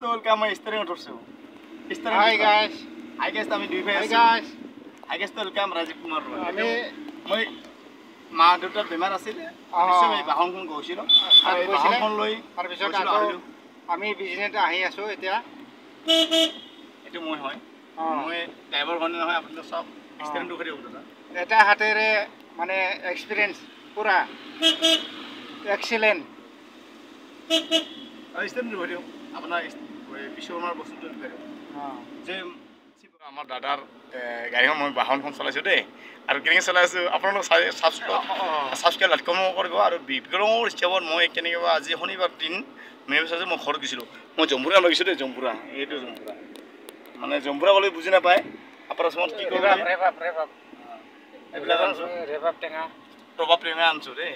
welcome my steering torso. Hi guys. I guess আমি দুই ভাই Hi আছি। guys. I guess welcome Rajiv Kumar ৰয়। আমি মই মা দেউতাৰ বেমাৰ আছিল। নিশ্চয় এই বাহনখন গৈছিল। আৰু এই বাহনখন লৈ তাৰপিছত আমি বিজনেছ আহি আছো এতিয়া। এইটো মই হয়। মই ড্ৰাইভাৰ হয় নহয় আপুনি সব ষ্টেৰিংটো কৰি দিব দাদা। এটা হাতেৰে মানে এক্সপেৰিয়েন্স পুৰা এক্সিলেন্ট। আৰু ষ্টেৰিংটো কৰি দিও আপোনাৰ পিছৰমাৰ বস্তুটো কৰি দিও। যে আমাৰ দাদাৰ গাড়ীখন মই বাহনখন চলাইছোঁ দেই আৰু কেনেকৈ চলাইছোঁ আপোনালোক ছাবস্ক্ৰাইব লাইকমো কৰিব আৰু বিক্ৰমৰ হিচাপত মই কেনেকৈ আজি শনিবাৰ দিন মেম চাইছোঁ মই ঘৰত গৈছিলোঁ মই জম্পুৰা লৈ গৈছোঁ দেই জম্পুৰা এইটো জম্পুৰা মানে জম্পুৰা বুলি বুজি নাপায় আপোনাৰ সময়ত কি কৰিব এইবিলাক আনিছোঁ প্ৰভাৱ টেঙা আনিছোঁ দেই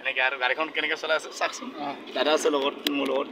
এনেকৈ আৰু গাড়ীখন কেনেকৈ চলাই আছে চাওকচোন দাদা আছে লগত মোৰ লগত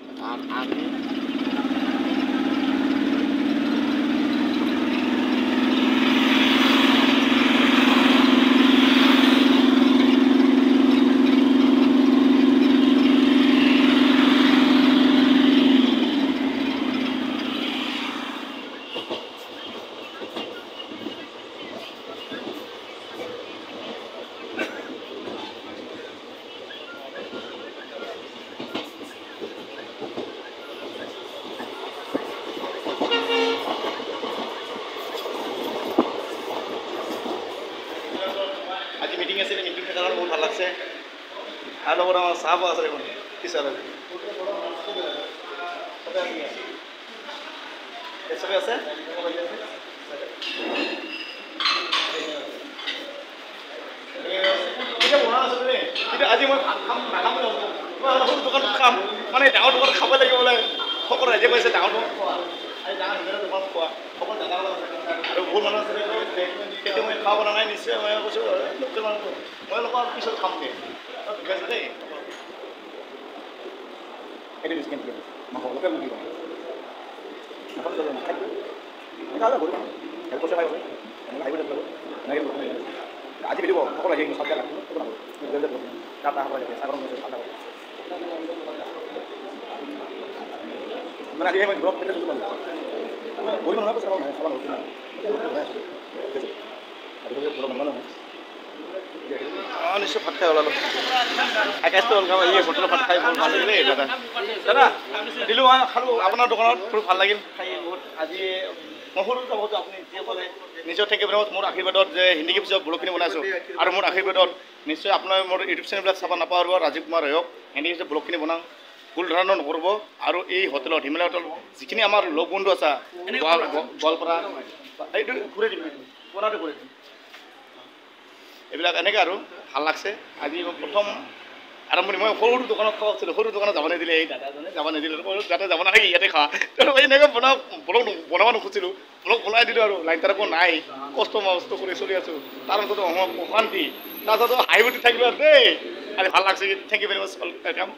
মিটিং আছিল মিটিং থকাৰ বহুত ভাল লাগছে আৰু লগত আমাৰ চাহ পোৱা আছে দেখোন কি চাহ আছে চবে আছে আজি মই নাখাম দোকান খাম মানে ডাঙৰ দোকান খাব লাগিব বোলে সকলো ৰাইজে কৈছে ডাঙৰ দোকান খোৱা আজি ডাঙৰ দোকান খোৱা সকলো ডাঙৰ আৰু বহুত মানুহ আছে কেতিয়া মই খাব পৰা নাই নিশ্চয় মই কৈছোঁ লোকেল মানুহ মই অলপ পিছত খামগৈ ঠিক আছে দেই সেইটো বিস্কেট মাংস লোকেল মুৰ্গী আজি দিব সকলো আহি চাব মানে আজি মই ঘৰত পেটে চুটো বহি মানুহ চাব নিশ্চয় ভাত খাই ওলালো আকাশটো ওলকাম এই হোটেলত ভাত খাই বহুত ভাল লাগিলে দাদা দাদা দিলোঁ খালোঁ আপোনাৰ দোকানত খুব ভাল লাগিল খাই বহুত আজি মই সৰু যাবতো আপুনি যিয়ে ক'লে নিজৰ থেংক ইউ ভেৰি মাছ মোৰ আশীৰ্বাদত যে হিন্দী পিছত ব্লগখিনি বনাইছোঁ আৰু মোৰ আশীৰ্বাদত নিশ্চয় আপোনাৰ মোৰ ইউটিউব চেনেলবিলাক চাব নাপাহৰিব ৰাজীৱ কুমাৰ ৰয়ক হিন্দী পিছত ব্লগখিনি বনাওঁ ভুল ধাৰণা নকৰিব আৰু এই হোটেলত হিমালয় হোটেল যিখিনি আমাৰ লগ বন্ধু আছে গোৱালপাৰা এইটো ঘূৰাই দিম বনাওঁতে ঘূৰাই দিম এইবিলাক এনেকৈ আৰু ভাল লাগছে আজি মই প্ৰথম আৰম্ভণি মই সৰু দোকানত খোৱা আছিলোঁ সৰু দোকানত যাব নিদিলে এই দাদাজনে যাব নিদিলে যাতে যাব নালাগে ইয়াতে খোৱা এনেকৈ বনাব নোখোজিছিলোঁ ব্লগ বনাই দিলোঁ আৰু লাইন তাৰ একো নাই কষ্ট মষ্ট কৰি চলি আছোঁ তাৰ মাজত অশান্তি তাৰপিছত হাঁহি উঠি থাকিলোঁ আৰু দেই আজি ভাল লাগছে thank you very much welcome